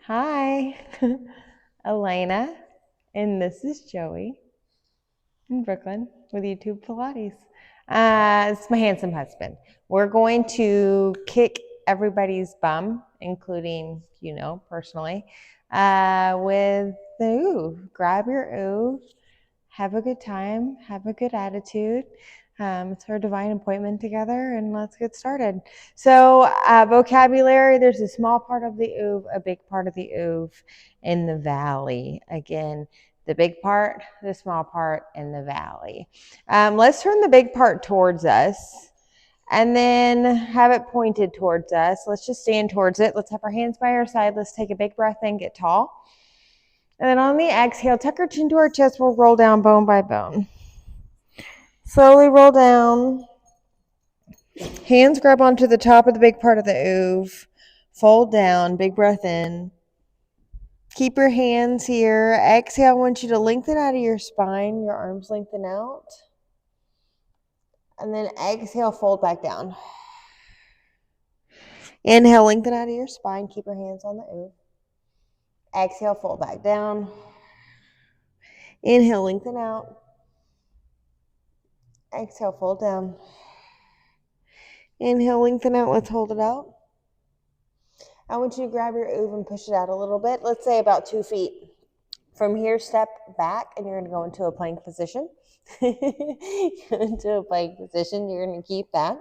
Hi, Elena, and this is Joey in Brooklyn with YouTube Pilates. It's my handsome husband. We're going to kick everybody's bum, including, personally, with the OOV. Grab your OOV, have a good time, have a good attitude. It's our divine appointment together, and let's get started. So, vocabulary, there's a small part of the OOV, a big part of the OOV, in the valley. Again, the big part, the small part, and the valley. Let's turn the big part towards us and then have it pointed towards us. Let's just stand towards it. Let's have our hands by our side. Let's take a big breath in, get tall. And then on the exhale, tuck our chin to our chest. We'll roll down bone by bone. Slowly roll down. Hands grab onto the top of the big part of the OOV. Fold down. Big breath in. Keep your hands here. Exhale, I want you to lengthen out of your spine. Your arms lengthen out. And then exhale, fold back down. Inhale, lengthen out of your spine. Keep your hands on the OOV. Exhale, fold back down. Inhale, lengthen out. Exhale, fold down. Inhale, lengthen out. Let's hold it out. I want you to grab your OOV and push it out a little bit. Let's say about 2 feet. From here, step back, and you're going to go into a plank position. Into a plank position. You're going to keep that.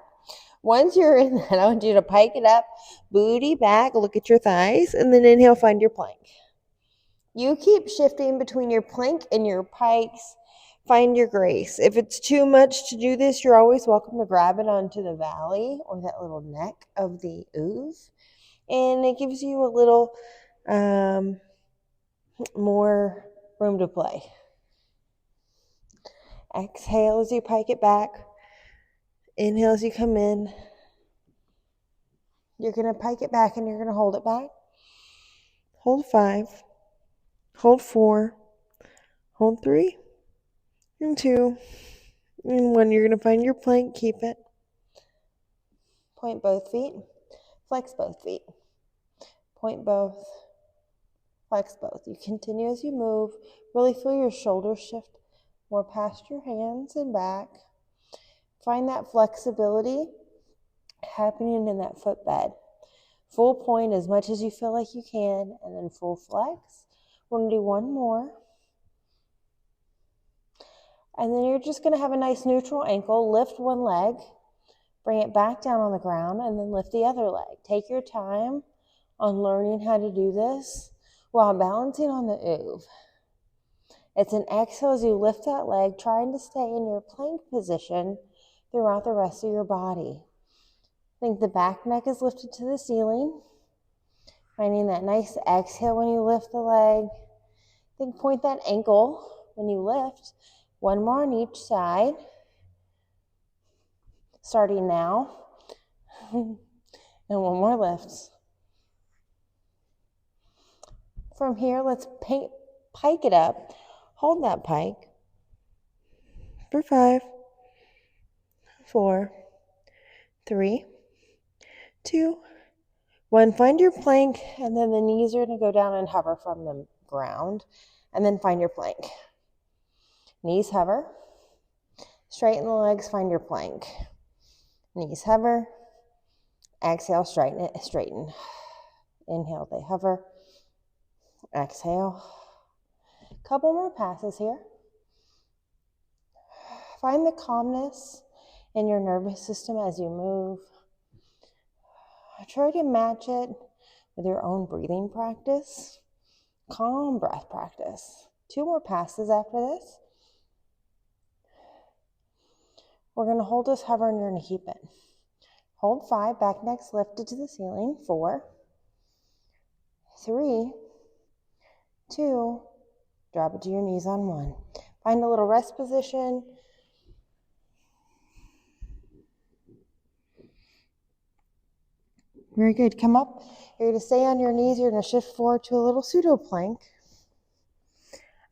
Once you're in that, I want you to pike it up, booty back, look at your thighs, and then inhale, find your plank. You keep shifting between your plank and your pikes. Find your grace. If it's too much to do this, you're always welcome to grab it onto the valley or that little neck of the OOV. And it gives you a little more room to play. Exhale as you pike it back. Inhale as you come in. You're going to pike it back and you're going to hold it back. Hold 5. Hold 4. Hold 3. And 2. And 1. You're going to find your plank. Keep it. Point both feet. Flex both feet. Point both. Flex both. You continue as you move. Really feel your shoulders shift more past your hands and back. Find that flexibility happening in that footbed. Full point as much as you feel like you can, and then full flex. We're going to do one more. And then you're just going to have a nice neutral ankle. Lift one leg. Bring it back down on the ground, and then lift the other leg. Take your time on learning how to do this while balancing on the OOV. It's an exhale as you lift that leg, trying to stay in your plank position throughout the rest of your body. Think the back neck is lifted to the ceiling. Finding that nice exhale when you lift the leg. Think point that ankle when you lift. One more on each side. Starting now. And one more lift. From here, let's pike it up. Hold that pike for 5, 4, 3, 2, 1. Find your plank, and then the knees are going to go down and hover from the ground. And then find your plank. Knees hover. Straighten the legs, find your plank. Knees hover. Exhale, straighten it, straighten. Inhale, they hover. Exhale. Couple more passes here. Find the calmness in your nervous system as you move. Try to match it with your own breathing practice. Calm breath practice. 2 more passes after this. We're going to hold this hover and you're going to keep it. Hold 5, back neck's lifted to the ceiling. 4, 3, 2, drop it to your knees on 1. Find a little rest position. Very good. Come up. You're going to stay on your knees. You're going to shift forward to a little pseudo plank.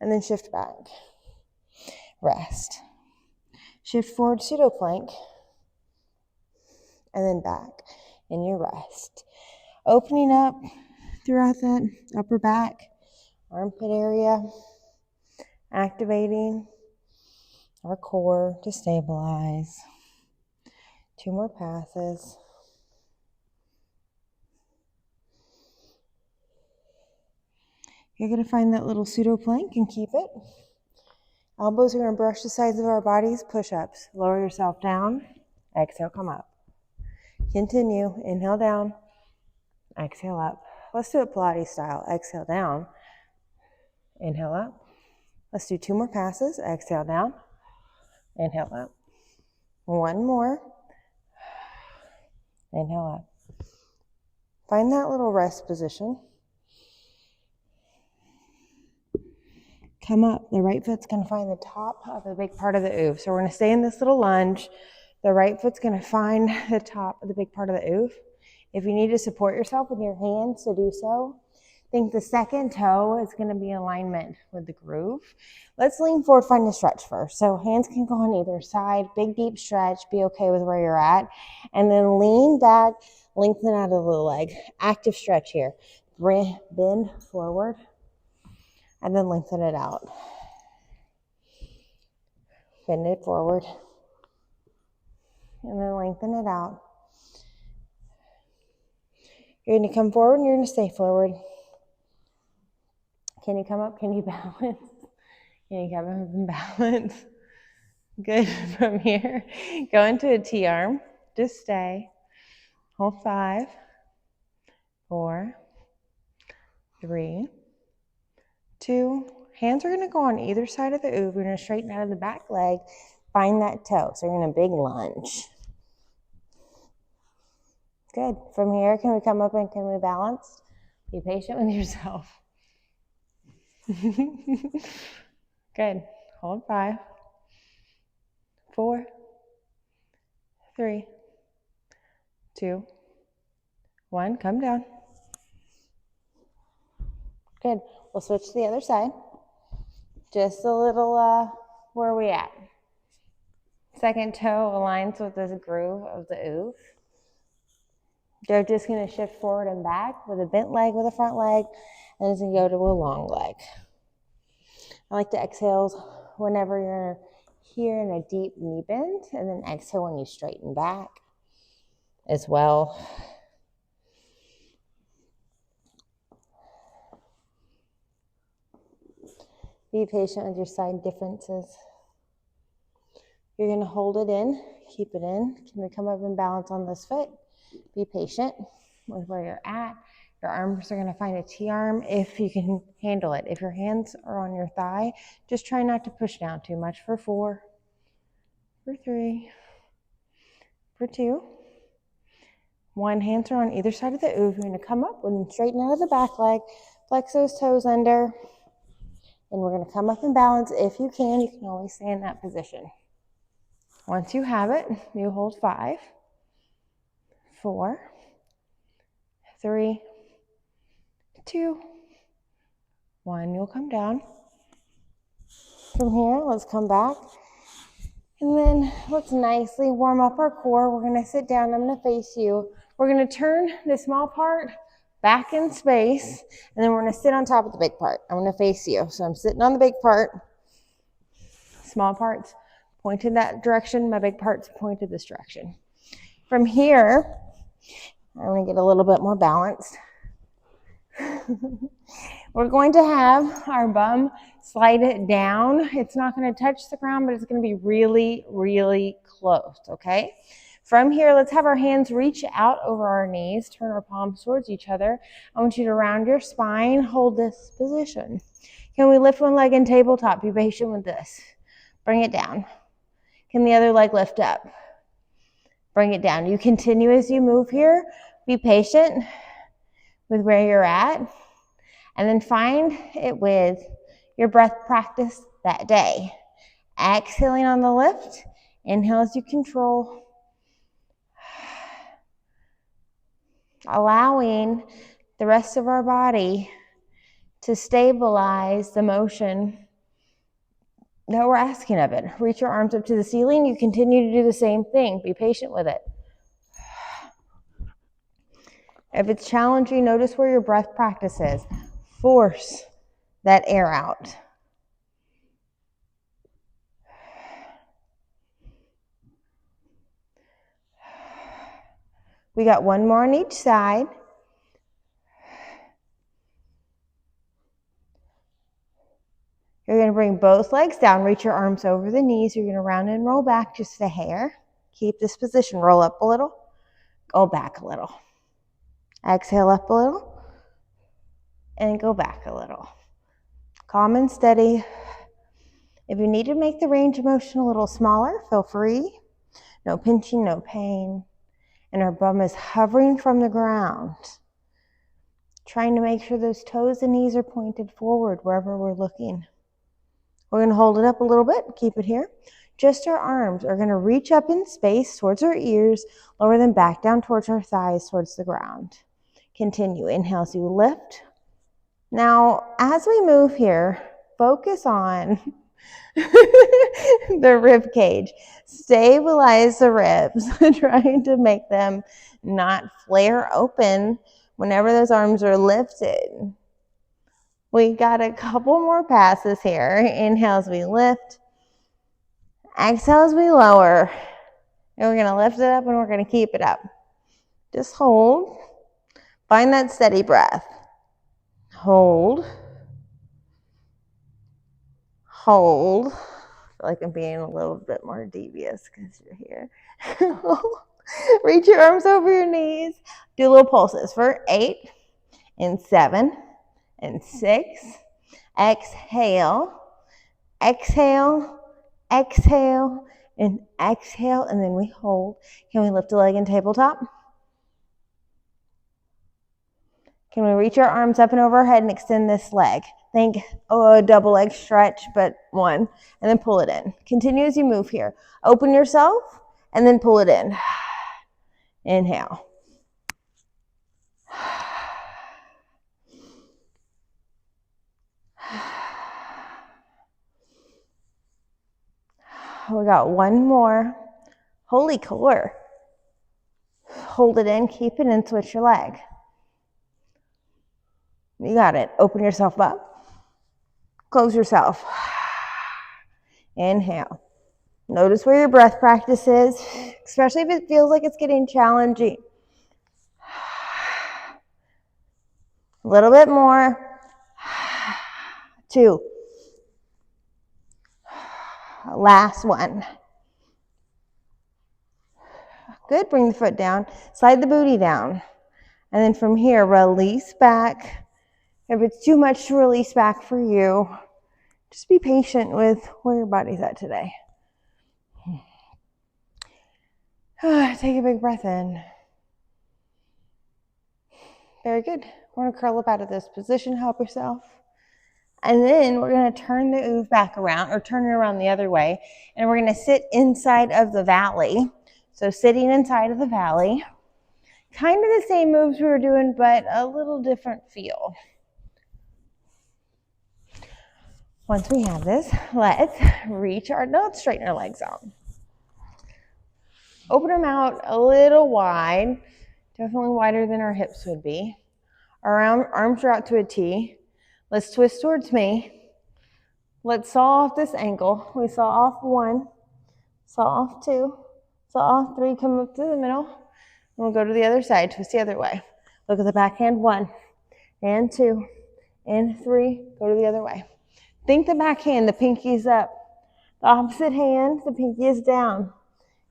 And then shift back. Rest. Shift forward, pseudo plank. And then back in your rest. Opening up throughout that upper back, armpit area, activating our core to stabilize. 2 more passes. You're going to find that little pseudo plank and keep it. Elbows are going to brush the sides of our bodies, push-ups. Lower yourself down, exhale, come up. Continue, inhale down, exhale up. Let's do it Pilates style. Exhale down, inhale up. Let's do 2 more passes. Exhale down, inhale up. 1 more, inhale up. Find that little rest position. Come up. The right foot's going to find the top of the big part of the OOV. So we're going to stay in this little lunge. The right foot's going to find the top of the big part of the OOV. If you need to support yourself with your hands, to do so. I think the second toe is going to be in alignment with the groove. Let's lean forward, find a stretch first. So hands can go on either side. Big, deep stretch. Be okay with where you're at. And then lean back, lengthen out of the leg. Active stretch here. Bend forward. And then lengthen it out. Bend it forward. And then lengthen it out. You're going to come forward and you're going to stay forward. Can you come up? Can you balance? Can you come up and balance? Good. From here, go into a T-arm. Just stay. Hold 5, 4, 3, 2. Hands are going to go on either side of the OOV. We're going to straighten out of the back leg. Find that toe. So you're in a big lunge. Good. From here, can we come up and can we balance? Be patient with yourself. Good. Hold 5, 4, 3, 2, 1. Come down. Good. We'll switch to the other side. Just a little, where are we at? Second toe aligns with the groove of the OOV. They're just going to shift forward and back with a bent leg with a front leg, and it's going to go to a long leg. I like to exhale whenever you're here in a deep knee bend, and then exhale when you straighten back as well. Be patient with your side differences. You're going to hold it in, keep it in. Can we come up and balance on this foot? Be patient with where you're at. Your arms are going to find a T-arm if you can handle it. If your hands are on your thigh, just try not to push down too much. For 4, for 3, for 2, 1. Hands are on either side of the OOV. You're going to come up and straighten out of the back leg. Flex those toes under. And we're going to come up and balance. If you can always stay in that position. Once you have it, you hold 5, 4, 3, 2, 1. You'll come down. From here, let's come back. And then let's nicely warm up our core. We're going to sit down. I'm going to face you. We're going to turn the small part back in space, and then we're going to sit on top of the big part. I'm going to face you. So I'm sitting on the big part. Small parts pointed that direction. My big parts pointed this direction. From here, I'm going to get a little bit more balanced. We're going to have our bum slide it down. It's not going to touch the ground, but it's going to be really, really close, okay? From here, let's have our hands reach out over our knees, turn our palms towards each other. I want you to round your spine, hold this position. Can we lift one leg in tabletop? Be patient with this. Bring it down. Can the other leg lift up? Bring it down. You continue as you move here. Be patient with where you're at. And then find it with your breath practice that day. Exhaling on the lift. Inhale as you control. Allowing the rest of our body to stabilize the motion that we're asking of it. Reach your arms up to the ceiling. You continue to do the same thing. Be patient with it. If it's challenging, notice where your breath practice is. Force that air out. We got one more on each side. You're going to bring both legs down, reach your arms over the knees. You're going to round and roll back just a hair. Keep this position. Roll up a little, go back a little. Exhale up a little, and go back a little. Calm and steady. If you need to make the range of motion a little smaller, feel free. No pinching, no pain. And our bum is hovering from the ground. Trying to make sure those toes and knees are pointed forward wherever we're looking. We're going to hold it up a little bit, keep it here. Just our arms are going to reach up in space towards our ears, lower them back down towards our thighs, towards the ground. Continue. Inhale as you lift. Now, as we move here, focus on the rib cage. Stabilize the ribs, trying to make them not flare open whenever those arms are lifted. We got a couple more passes here. Inhale as we lift. Exhale as we lower. And we're going to lift it up and we're going to keep it up. Just hold. Find that steady breath. Hold. Hold. I feel like I'm being a little bit more devious because you're here. Reach your arms over your knees. Do little pulses for 8 and 7 and 6. Exhale. Exhale. Exhale. And exhale. And then we hold. Can we lift a leg in tabletop? Can we reach our arms up and over our head and extend this leg? Think, a double leg stretch, but one. And then pull it in. Continue as you move here. Open yourself and then pull it in. Inhale. We got one more. Holy core. Hold it in, keep it in, switch your leg. You got it. Open yourself up. Close yourself. Inhale. Notice where your breath practice is, especially if it feels like it's getting challenging. A little bit more. 2. Last one. Good. Bring the foot down. Slide the booty down. And then from here, release back. If it's too much to release back for you, just be patient with where your body's at today. Take a big breath in. Very good. We're going to curl up out of this position, help yourself. And then we're going to turn the OOV back around, or turn it around the other way. And we're going to sit inside of the valley. So sitting inside of the valley. Kind of the same moves we were doing, but a little different feel. Once we have this, let's straighten our legs out. Open them out a little wide, definitely wider than our hips would be. Our arms are out to a T. Let's twist towards me. Let's saw off this ankle. We saw off 1, saw off 2, saw off 3, come up to the middle. And we'll go to the other side, twist the other way. Look at the backhand, 1 and 2 and 3, go to the other way. Think the backhand, the pinky is up. The opposite hand, the pinky is down.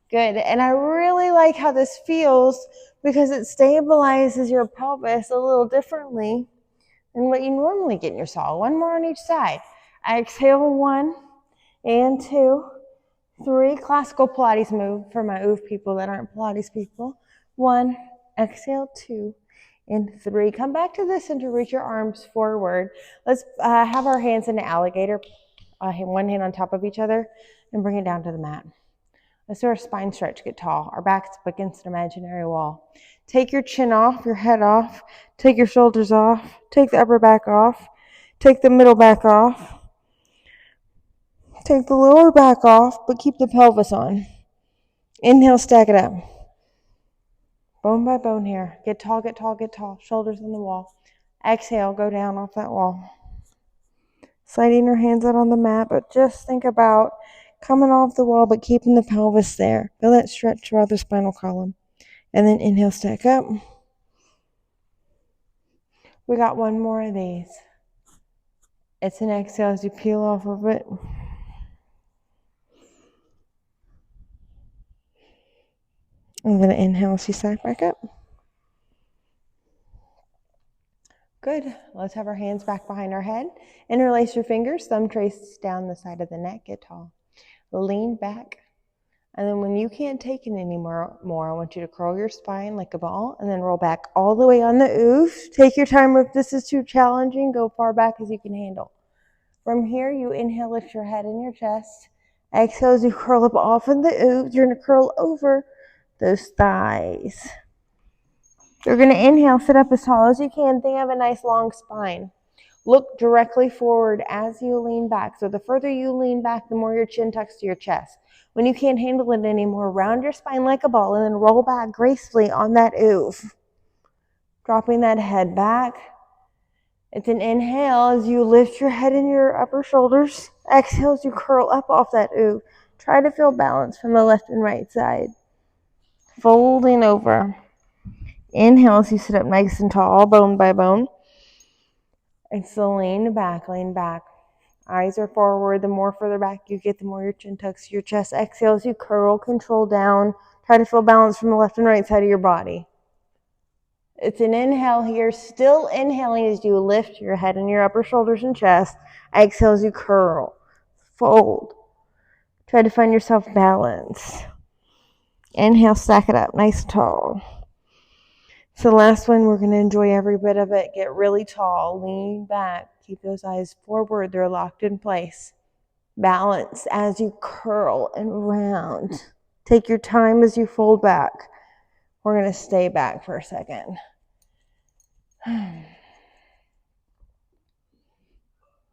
Good. And I really like how this feels because it stabilizes your pelvis a little differently than what you normally get in your saw. 1 more on each side. I exhale 1 and 2, 3. Classical Pilates move for my OOV people that aren't Pilates people. 1, exhale 2. And 3. Come back to the center, reach your arms forward. Let's have our hands in an alligator, one hand on top of each other, and bring it down to the mat. Let's do our spine stretch, get tall. Our back's up against an imaginary wall. Take your chin off, your head off. Take your shoulders off. Take the upper back off. Take the middle back off. Take the lower back off, but keep the pelvis on. Inhale, stack it up. Bone by bone here. Get tall, get tall, get tall. Shoulders on the wall. Exhale, go down off that wall. Sliding your hands out on the mat, but just think about coming off the wall, but keeping the pelvis there. Feel that stretch throughout the spinal column. And then inhale, stack up. We got one more of these. It's an exhale as you peel off of it. I'm going to inhale as you stack back up. Good. Let's have our hands back behind our head. Interlace your fingers. Thumb trace down the side of the neck. Get tall. Lean back. And then when you can't take it anymore, I want you to curl your spine like a ball and then roll back all the way on the OOV. Take your time. If this is too challenging, go far back as you can handle. From here, you inhale, lift your head and your chest. Exhale as you curl up off of the OOV. You're going to curl over those thighs. You're going to inhale, sit up as tall as you can. Think of a nice long spine. Look directly forward as you lean back. So the further you lean back, the more your chin tucks to your chest. When you can't handle it anymore, round your spine like a ball and then roll back gracefully on that OOV. Dropping that head back. It's an inhale as you lift your head and your upper shoulders. Exhale as you curl up off that OOV. Try to feel balance from the left and right side. Folding over. Inhale as you sit up nice and tall, bone by bone. And so lean back, lean back. Eyes are forward. The more further back you get, the more your chin tucks to your chest. Exhale as you curl, control down. Try to feel balance from the left and right side of your body. It's an inhale here. Still inhaling as you lift your head and your upper shoulders and chest. Exhale as you curl, fold. Try to find yourself balance. Inhale, stack it up, nice and tall. So the last one, we're going to enjoy every bit of it. Get really tall, lean back, keep those eyes forward. They're locked in place. Balance as you curl and round. Take your time as you fold back. We're going to stay back for a second.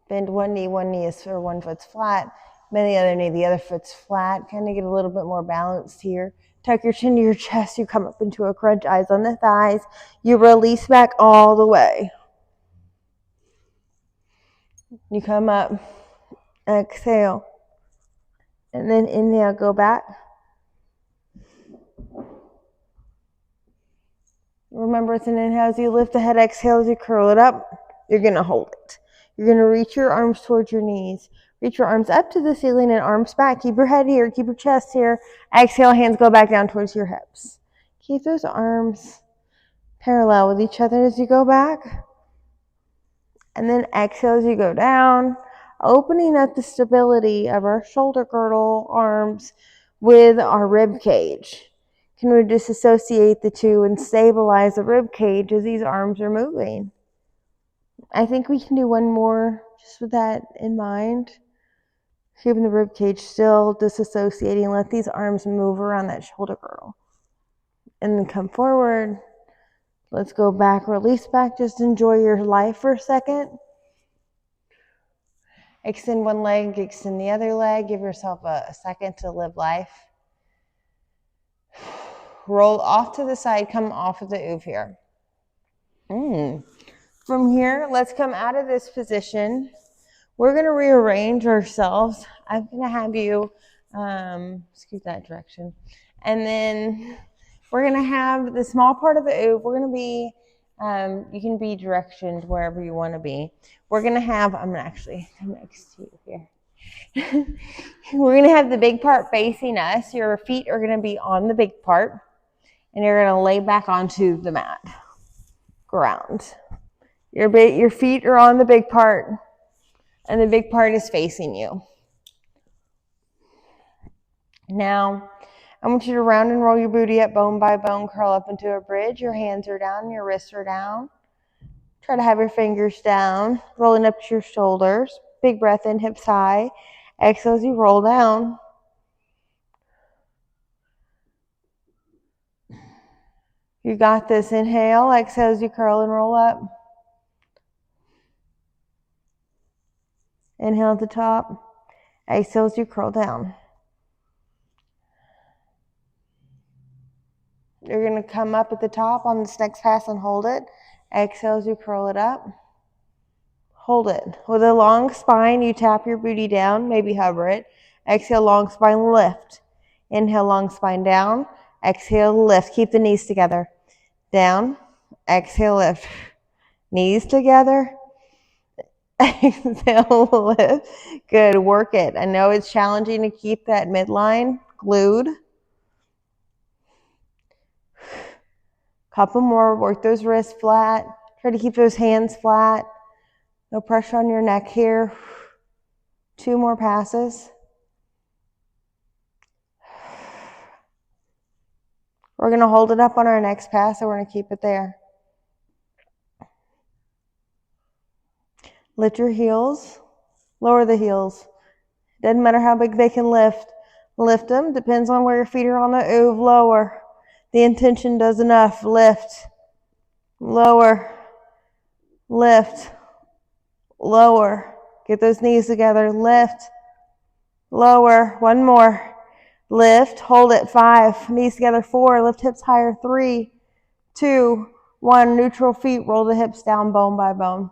Bend one knee is for one foot's flat. Bend the other foot's flat. Kind of get a little bit more balanced here. Tuck your chin to your chest. You come up into a crunch, eyes on the thighs. You release back all the way. You come up, exhale, and then inhale, go back. Remember, it's an inhale as you lift the head, exhale as you curl it up. You're going to hold it. You're going to reach your arms towards your knees. Reach your arms up to the ceiling and arms back. Keep your head here. Keep your chest here. Exhale, hands go back down towards your hips. Keep those arms parallel with each other as you go back. And then exhale as you go down, opening up the stability of our shoulder girdle, arms with our rib cage. Can we disassociate the two and stabilize the rib cage as these arms are moving? I think we can do one more just with that in mind. Keeping the rib cage still, disassociating. Let these arms move around that shoulder girdle. And then come forward. Let's go back, release back. Just enjoy your life for a second. Extend one leg, extend the other leg. Give yourself a second to live life. Roll off to the side, come off of the OOV here. From here, let's come out of this position. We're going to rearrange ourselves. I'm going to have you scoot that direction. And then we're going to have the small part of the OOV. We're going to be, you can be directioned wherever you want to be. We're going to have, I'm going to actually come next to you here. We're going to have the big part facing us. Your feet are going to be on the big part. And you're going to lay back onto the mat, ground. Your feet are on the big part. And the big part is facing you. Now, I want you to round and roll your booty up, bone by bone, curl up into a bridge. Your hands are down, your wrists are down. Try to have your fingers down, rolling up to your shoulders. Big breath in, hips high. Exhale as you roll down. You got this. Inhale, exhale as you curl and roll up. Inhale at the top. Exhale as you curl down. You're going to come up at the top on this next pass and hold it. Exhale as you curl it up. Hold it. With a long spine, you tap your booty down, maybe hover it. Exhale, long spine, lift. Inhale, long spine down. Exhale, lift. Keep the knees together. Down. Exhale, lift. Knees together. Exhale, lift. Good. Work it. I know it's challenging to keep that midline glued. Couple more. Work those wrists flat. Try to keep those hands flat. No pressure on your neck here. 2 more passes. We're going to hold it up on our next pass, and we're going to keep it there. Lift your heels. Lower the heels. Doesn't matter how big they can lift. Lift them. Depends on where your feet are on the OOV. Lower. The intention does enough. Lift. Lower. Lift. Lower. Get those knees together. Lift. Lower. 1 more. Lift. Hold it. 5. Knees together. 4. Lift hips higher. 3, 2, 1. Neutral feet. Roll the hips down bone by bone.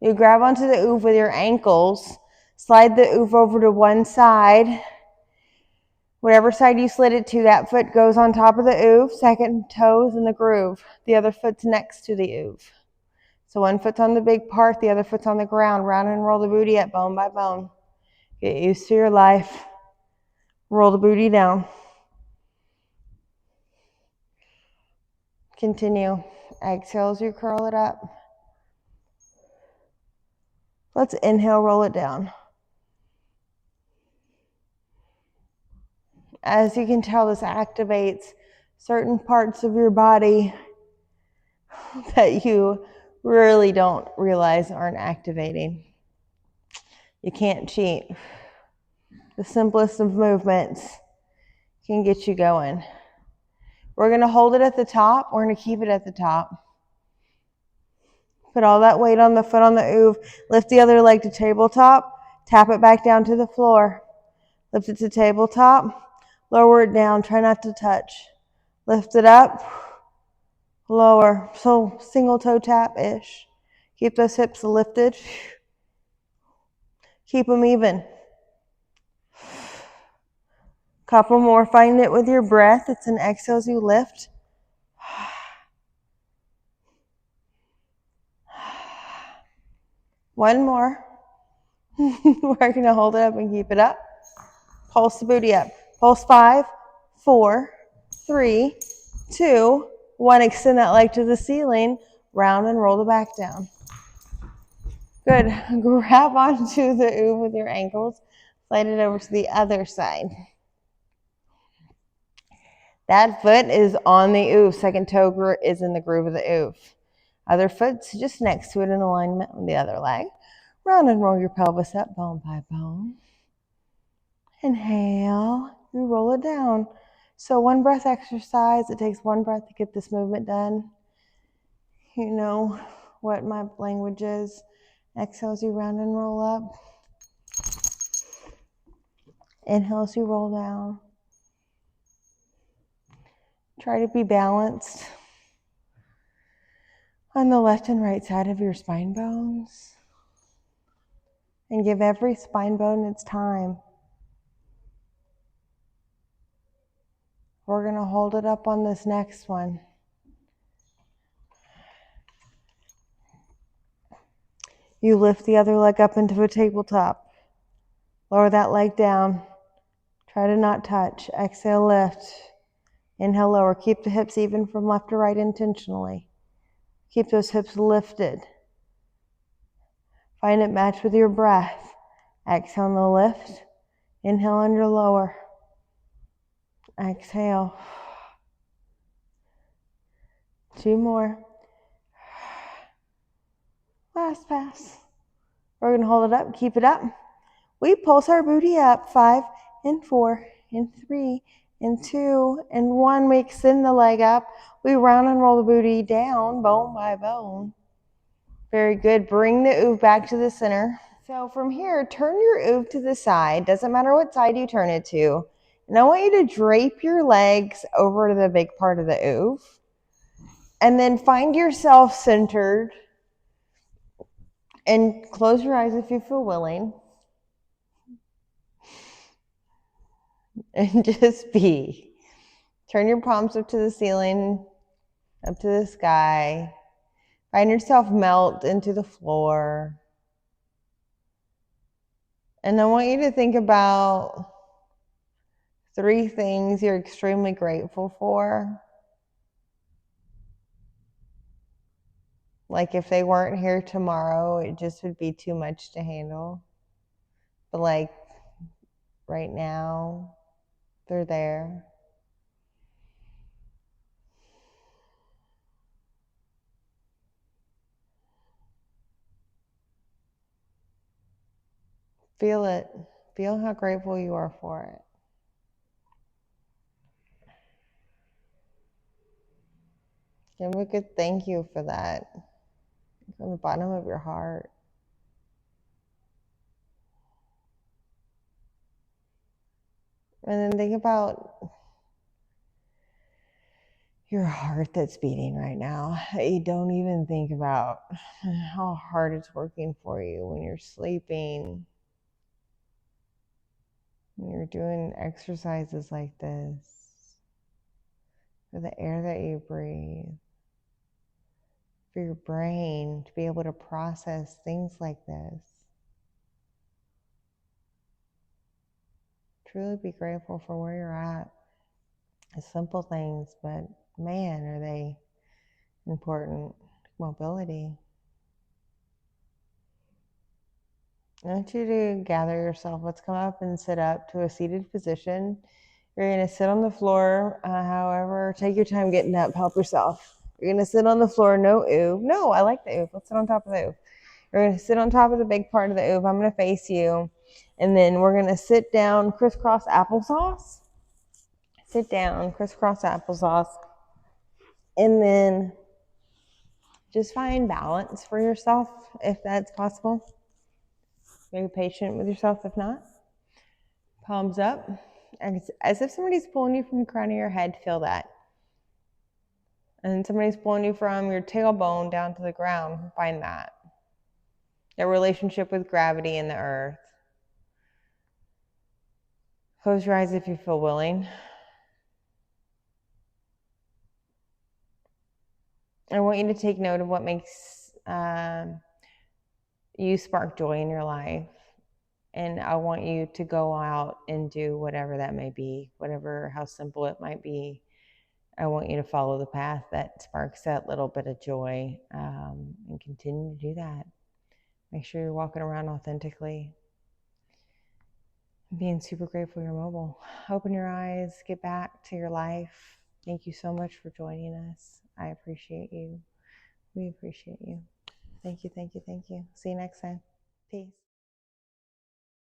You grab onto the OOV with your ankles. Slide the OOV over to one side. Whatever side you slid it to, that foot goes on top of the OOV. Second toes in the groove. The other foot's next to the OOV. So one foot's on the big part, the other foot's on the ground. Round and roll the booty up bone by bone. Get used to your life. Roll the booty down. Continue. Exhale as you curl it up. Let's inhale, roll it down. As you can tell, this activates certain parts of your body that you really don't realize aren't activating. You can't cheat. The simplest of movements can get you going. We're going to hold it at the top. We're going to keep it at the top. Put all that weight on the foot on the OOV. Lift the other leg to tabletop. Tap it back down to the floor. Lift it to tabletop. Lower it down. Try not to touch. Lift it up. Lower. So single toe tap-ish. Keep those hips lifted. Keep them even. Couple more. Find it with your breath. It's an exhale as you lift. One more. We're going to hold it up and keep it up. Pulse the booty up. Pulse 5, 4, 3, 2, 1. Extend that leg to the ceiling. Round and roll the back down. Good. Grab onto the OOV with your ankles. Slide it over to the other side. That foot is on the OOV. Second toe is in the groove of the OOV. Other foot's just next to it in alignment with the other leg. Round and roll your pelvis up bone by bone. Inhale. You roll it down. So 1 breath exercise. It takes 1 breath to get this movement done. You know what my language is. Exhale as you round and roll up. Inhale as you roll down. Try to be balanced on the left and right side of your spine bones. And give every spine bone its time. We're going to hold it up on this next one. You lift the other leg up into a tabletop. Lower that leg down. Try to not touch. Exhale, lift. Inhale, lower. Keep the hips even from left to right intentionally. Keep those hips lifted. Find it match with your breath. Exhale on the lift. Inhale on your lower. Exhale. 2 more. Last pass. We're going to hold it up, keep it up. We pulse our booty up. 5 and 4 and 3 and 2 and 1. We extend the leg up. We round and roll the booty down, bone by bone. Very good. Bring the OOV back to the center. So from here, turn your OOV to the side. Doesn't matter what side you turn it to. And I want you to drape your legs over to the big part of the OOV. And then find yourself centered. And close your eyes if you feel willing. And just be. Turn your palms up to the ceiling, up to the sky. Find yourself melt into the floor. And I want you to think about 3 things you're extremely grateful for. Like if they weren't here tomorrow, it just would be too much to handle. But like right now, they're there. Feel it. Feel how grateful you are for it. Give a good thank you for that from the bottom of your heart. And then think about your heart that's beating right now. You don't even think about how hard it's working for you when you're sleeping, when you're doing exercises like this, for the air that you breathe, for your brain to be able to process things like this. Truly be grateful for where you're at. It's simple things, but man, are they important. Mobility. I want you to gather yourself. Let's come up and sit up to a seated position. You're going to sit on the floor. However, take your time getting up. Help yourself. You're going to sit on the floor. No OOV. No, I like the OOV. Let's sit on top of the OOV. You're going to sit on top of the big part of the OOV. I'm going to face you. And then we're going to sit down crisscross applesauce. Sit down crisscross applesauce. And then just find balance for yourself if that's possible. Be patient with yourself if not. Palms up. As if somebody's pulling you from the crown of your head, feel that. And somebody's pulling you from your tailbone down to the ground, find that. Your relationship with gravity and the earth. Close your eyes if you feel willing. I want you to take note of what makes you spark joy in your life. And I want you to go out and do whatever that may be, how simple it might be. I want you to follow the path that sparks that little bit of joy and continue to do that. Make sure you're walking around authentically. Being super grateful you're mobile. Open your eyes, get back to your life. Thank you so much for joining us. I appreciate you. We appreciate you. Thank you, thank you, thank you. See you next time. Peace.